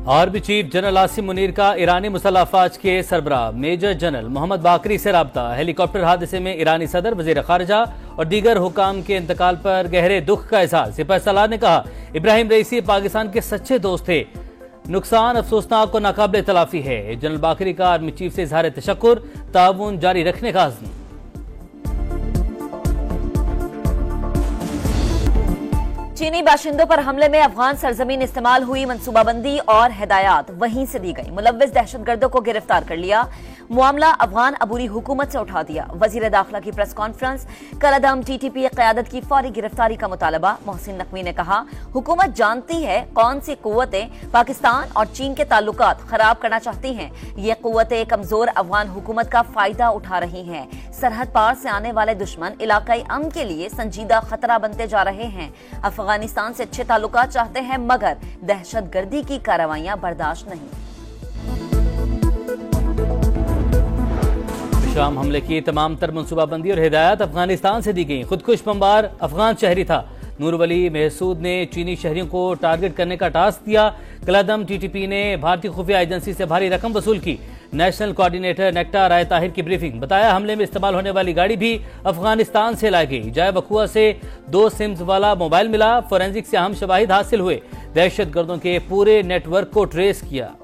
Army chief general Asim Munir का ईरानी मुसल्लह अफवाज के सरबराह major general Mohammad बाकरी से राब्ता। हेलीकॉप्टर हादसे में ईरानी सदर, वजीर खारजा और दीगर हुकाम के इंतकाल पर गहरे दुख का इजहार। सिपहसालार ने कहा, इब्राहिम रईसी पाकिस्तान के सच्चे दोस्त थे, नुकसान अफसोसनाक और नाकाबिले तलाफी है। जनरल बाकरी का आर्मी चीफ से इजहार तशक्कुर, ताउन जारी रखने का अज़्म। चीनी बाशिंदों पर हमले में अफगान सरजमीन इस्तेमाल हुई मंसूबाबंदी और हिदायत वहीं से दी गई। मुलव्विस दहशतगर्दों को गिरफ्तार कर लिया, मामला अफगान अबूरी हुकूमत से उठा दिया। वजीर दाखिला की प्रेस कॉन्फ्रेंस, कलअदम टीटीपी क़यादत की फौरी गिरफ्तारी का मुतालबा। मोहसिन नकवी ने कहा, हुकूमत जानती है कौन सी कुव्वतें पाकिस्तान और चीन के ताल्लुकात खराब करना चाहती हैं। ये कुव्वतें कमजोर अफगान हुकूमत का फायदा उठा रही हैं। सरहद पार से आने वाले दुश्मन इलाकाई अमन के लिए संजीदा खतरा बनते जा रहे हैं। अफगानिस्तान से अच्छे ताल्लुकात चाहते हैं, मगर दहशतगर्दी की कार्रवाइयां बर्दाश्त नहीं। शाम हमले की तमाम तर मनसूबाबंदी और हिदायत अफगानिस्तान से दी गई। खुदकुश बमबार अफगान शहरी था। नूर वली महसूद ने चीनी शहरियों को टारगेट करने का टास्क दिया। कलअदम टीटीपी ने भारतीय खुफिया एजेंसी से भारी रकम वसूल की। नेशनल कोऑर्डिनेटर नेक्टा राय ताहिर की ब्रीफिंग, बताया हमले में इस्तेमाल होने वाली गाड़ी भी अफगानिस्तान से लाई गई। जाय बखुआ से 2 सिम्स वाला मोबाइल मिला। फोरेंसिक से अहम शवाहिद हासिल हुए। दहशतगर्दों के पूरे नेटवर्क को ट्रेस किया।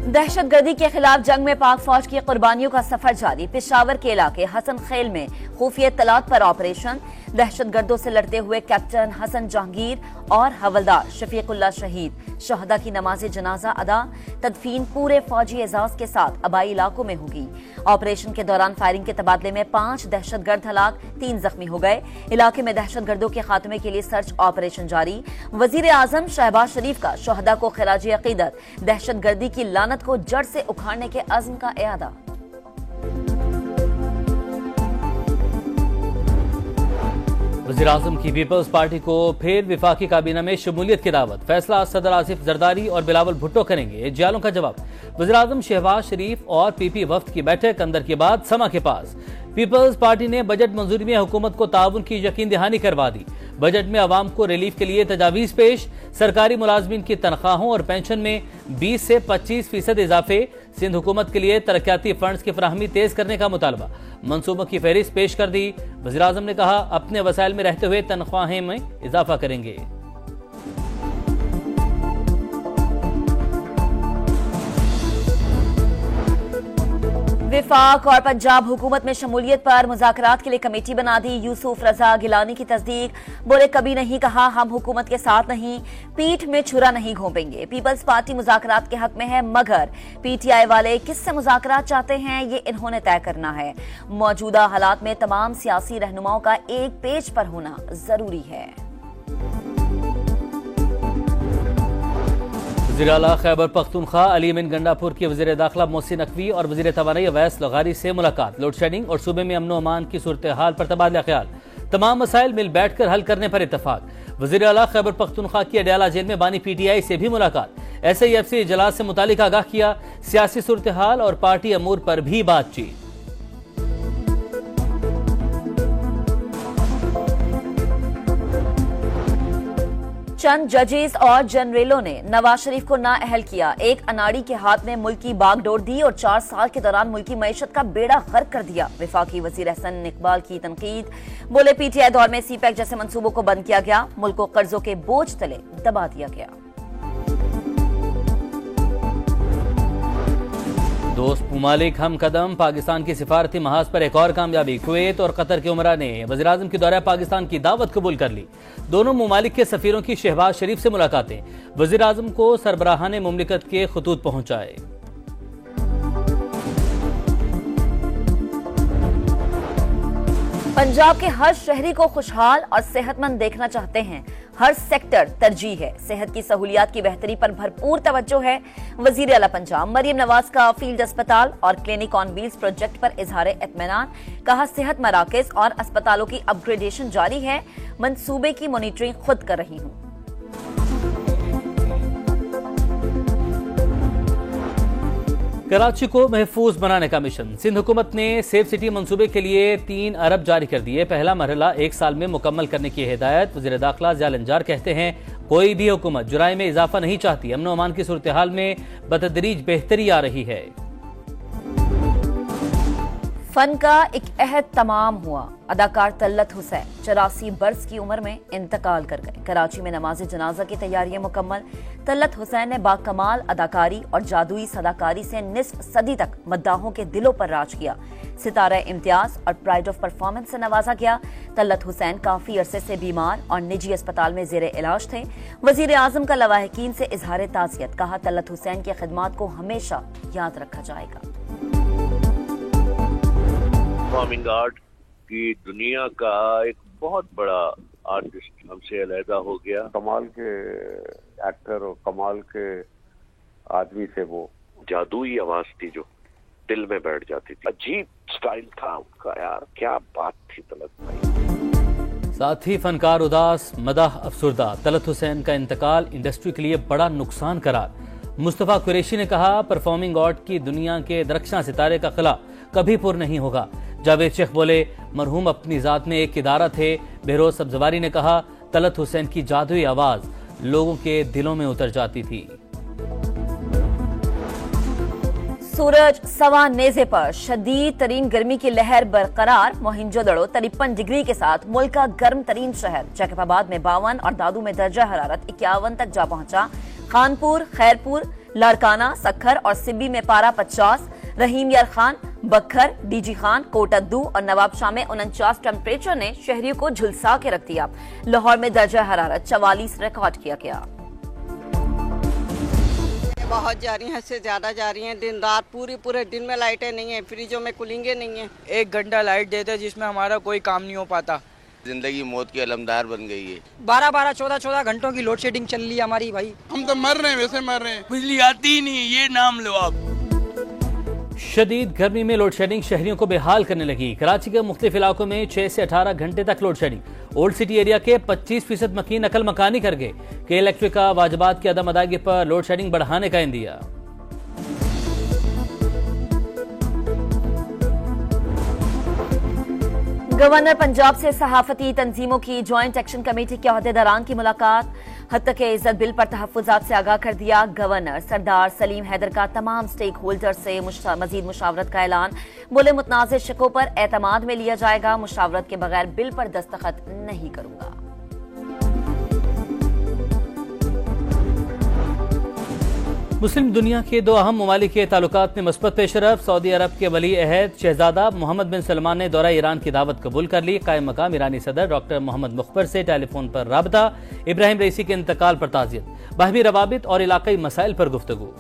दहशतगर्दी के खिलाफ जंग में पाक फौज की कुर्बानियों का सफर जारी। पेशावर के इलाके हसन खेल में खुफिया इत्तलात पर ऑपरेशन। दहशतगर्दों से लड़ते हुए कैप्टन हसन जहांगीर और हवलदार शफीकुल्लाह शहीद। शहदा की नमाज जनाजा अदा, तदफीन पूरे फौजी एजाज के साथ आबाई इलाकों में होगी। ऑपरेशन के दौरान फायरिंग के तबादले में 5 दहशतगर्द हलाक, 3 जख्मी हो गए। इलाके में दहशतगर्दों के खात्मे के लिए सर्च ऑपरेशन जारी। वजीर आजम शहबाज शरीफ का शहदा को खिराज अकीदत, दहशतगर्दी की लानत को जड़ से उखाड़ने के अज़्म का इरादा। वज़ीर आज़म की पीपल्स पार्टी को फिर विफाकी काबीना में शमूलियत की दावत। फैसला सदर आसिफ जरदारी और बिलावल भुट्टो करेंगे। जियालों का जवाब। वज़ीर आज़म शहबाज शरीफ और पीपी वफ्द की बैठक अंदर के बाद समा के पास। पीपल्स पार्टी ने बजट मंजूरी में हुकूमत को ताउन की यकीन दहानी करवा दी। बजट में अवाम को रिलीफ के लिए तजावीज पेश। सरकारी मुलाजमीन की तनख्वाहों और पेंशन में 20 से 25% इजाफे। सिंध हुकूमत के लिए तरक्याती फंड्स की फराहमी तेज करने का मुतालबा। मंसूबों की फहरिस्त पेश कर दी। वज़ीर आज़म ने कहा, अपने वसाइल में रहते हुए तनख्वाहें में इजाफा करेंगे। विफाक और पंजाब हुकूमत में शमूलियत पर मुज़ाकरात के लिए कमेटी बना दी। यूसुफ रजा गिलानी की तस्दीक, बोले कभी नहीं कहा हम हुकूमत के साथ नहीं, पीठ में छुरा नहीं घोंपेंगे। पीपल्स पार्टी मुज़ाकरात के हक में है, मगर पीटीआई वाले किससे मुज़ाकरात चाहते हैं ये इन्होंने तय करना है। मौजूदा हालात में तमाम सियासी रहनुमाओं का एक पेज पर होना जरूरी है। वज़ीर आला खैबर पख्तूनख्वा अली अमीन गंडापुर की वज़ीर दाखिला मोहसिन नकवी और वज़ीर तवानाई अवैस लगारी से मुलाकात। लोड शेडिंग और सूबे में अमन व अमान की सूरत हाल पर तबादला ख्याल। तमाम मसाइल मिल बैठकर हल करने पर इत्तफाक। वज़ीर आला खैबर पख्तूनख्वा की अडयाला जेल में बानी पीटीआई से भी मुलाकात। SIFC इजलास से मुतालिक आगाह किया। सियासी सूरत हाल और पार्टी अमूर पर भी बातचीत। चंद जजेस और जनरलों ने नवाज शरीफ को नाअहल किया। एक अनाड़ी के हाथ में मुल्क की बागडोर दी और 4 साल के दौरान मुल्की मईशत का बेड़ा गर्क कर दिया। वफाकी वजीर अहसन इकबाल की तनकीद, बोले पीटीआई दौर में CPEC जैसे मंसूबों को बंद किया गया, मुल्क को कर्जों के बोझ तले दबा दिया गया। दोस्त ममालिक हम कदम। पाकिस्तान की सिफारती महाज पर एक और कामयाबी। कुवैत और कतर के उमरा ने वज़ीर आज़म की दौरा पाकिस्तान की दावत कबूल कर ली। दोनों ममालिक के सफीरों की शहबाज शरीफ से मुलाकातें। वज़ीर आज़म को सरबराहान मुमलिकत के खतूत पहुंचाए। पंजाब के हर शहरी को खुशहाल और सेहतमंद देखना चाहते हैं। हर सेक्टर तरजीह है। सेहत की सहूलियात की बेहतरी पर भरपूर तवज्जो है। वजीर आला पंजाब मरियम नवाज का फील्ड अस्पताल और क्लिनिक ऑन व्हील्स प्रोजेक्ट पर इजहार इत्मीनान। कहा, सेहत मराकज और अस्पतालों की अपग्रेडेशन जारी है। मंसूबे की मॉनिटरिंग खुद कर रही हूं। कराची को महफूज बनाने का मिशन। सिंध हुकूमत ने सेफ सिटी मंसूबे के लिए 3 अरब जारी कर दिए। पहला मरहला 1 साल में मुकम्मल करने की हिदायत। वज़ीर दाखिला ज़ियाल अंजार कहते हैं कोई भी हुकूमत जुराइम में इजाफा नहीं चाहती। अमन अमान की सूरत हाल में बतदरीज बेहतरी आ रही है। फन का एक अहद तमाम हुआ। अदाकार तलत हुसैन 84 बरस की उम्र में इंतकाल कर गए। कराची में नमाज जनाजा की तैयारियां मुकम्मल। तलत हुसैन ने बाकमाल अदाकारी और जादुई सदाकारी से निस्फ सदी तक मद्दाहों के दिलों पर राज किया। सितारा इम्तियाज और प्राइड ऑफ परफॉर्मेंस से नवाजा गया। तलत हुसैन काफी अरसे से बीमार और निजी अस्पताल में जेर इलाज थे। वजीर आजम का लवाहिकीन से इजहार ताज़ियत। कहा तलत हुसैन की खिदमात को हमेशा याद रखा जाएगा। परफॉर्मिंग आर्ट की दुनिया का एक बहुत बड़ा आर्टिस्ट हमसे अलहदा हो गया। कमाल के एक्टर और कमाल के आदमी थे वो। जादुई आवाज थी जो दिल में बैठ जाती थी। अजीब स्टाइल था उनका यार, क्या बात थी तलत भाई। साथ ही फनकार उदास, मदाह अफसुर्दा। तलत हुसैन का इंतकाल इंडस्ट्री के लिए बड़ा नुकसान करार। मुस्तफा कुरैशी ने कहा परफॉर्मिंग आर्ट की दुनिया के दरख्शां सितारे का खिला कभी पुर नहीं होगा। जावेद शेख बोले मरहूम अपनी जात में एक इदारा थे। बहरोज सब्जवारी ने कहा तलत हुसैन की जादुई आवाज लोगों के दिलों में उतर जाती थी। सूरज सवा नेजे पर शदीद तरीन गर्मी की लहर बरकरार। मोहिंजोदड़ो 53 डिग्री के साथ मुल्क का गर्म तरीन शहर। जैकबाबाद में 52 और दादू में दर्जा हरारत 51 तक जा पहुंचा। खानपुर, खैरपुर, लाड़काना, सखर और सिब्बी में पारा 50। रहीम यार खान, बखर, डीजी खान, कोटद्दू और नवाबशाह में 49 टेम्परेचर ने शहरियों को झुलसा के रख दिया। लाहौर में दर्जा हरारत 44 रिकॉर्ड किया गया। बहुत जा रही हैं, इससे ज्यादा जा रही हैं। दिन रात पूरे दिन में लाइटें नहीं है, फ्रिजों में कूलिंगें नहीं है। 1 घंटा लाइट देते जिसमें हमारा कोई काम नहीं हो पाता। जिंदगी मौत की अलमदार बन गई है। 12-12, 14-14 घंटों की लोड शेडिंग चल रही है हमारी भाई। हम तो मर रहे हैं, वैसे मर रहे हैं। बिजली आती ही नहीं, ये नाम लो आप। शदीद गर्मी में लोड शेडिंग शहरियों को बेहाल करने लगी। कराची के मुख्तलिफ इलाकों में 6 से 18 घंटे तक load shedding. Old city area के 25% मकीन नकल मकानी कर गए। के इलेक्ट्रिक का वाजिबात की अदम अदायगी पर लोड शेडिंग बढ़ाने का इंदिया। गवर्नर पंजाब से सहाफती तंजीमों की ज्वाइंट एक्शन कमेटी के अहदेदारान की मुलाकात। हद तक इज्जत बिल पर तहफ्फुजात से आगाह कर दिया गवर्नर। सरदार सलीम हैदर का तमाम स्टेक होल्डर से मजीद मुशावरत का ऐलान। बोले मुतनाज़ शिकों पर एतमाद में लिया जाएगा। मुशावरत के बगैर बिल पर दस्तखत नहीं करूंगा। मुस्लिम दुनिया के 2 अहम ममालिक के ताल्लुकात में मुस्बत पेशरफ। सऊदी अरब के वली अहद शहजादा मोहम्मद बिन सलमान ने दौरा ईरान की दावत कबूल कर ली। कायम मकाम ईरानी सदर डॉक्टर मोहम्मद मुखबर से टेलीफोन पर राबता। इब्राहिम रईसी के इंतकाल पर ताज़ियत। बाहमी रवाबित और इलाकाई मसाइल पर गुफ्तगू।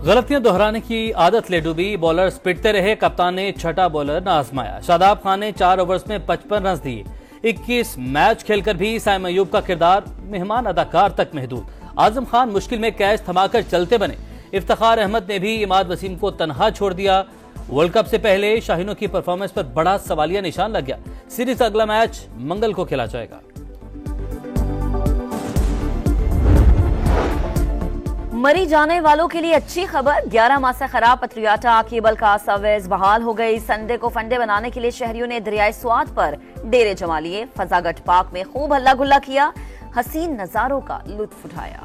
गलतियां दोहराने की आदत ले डूबी। बॉलर्स पिटते रहे। कप्तान ने छठा बॉलर न आजमाया। शादाब खान ने 4 ओवर्स में 55 रन दिए। 21 मैच खेलकर भी साइम अयूब का किरदार मेहमान अदाकार तक महदूद। आजम खान मुश्किल में कैच थमाकर चलते बने। इफ्तिखार अहमद ने भी इमाद वसीम को तनहा छोड़ दिया। वर्ल्ड कप से पहले शाहीनों की परफॉर्मेंस पर बड़ा सवालिया निशान लग गया। सीरीज का अगला मैच मंगल को खेला जाएगा। मरी जाने वालों के लिए अच्छी खबर। 11 माह से खराब पत्रियाटा केबल का सर्विस बहाल हो गई। संडे को फंडे बनाने के लिए शहरियों ने दरियाए स्वात पर डेरे जमा लिए। फजागट पार्क में खूब हल्ला गुल्ला किया। हसीन नजारों का लुत्फ उठाया।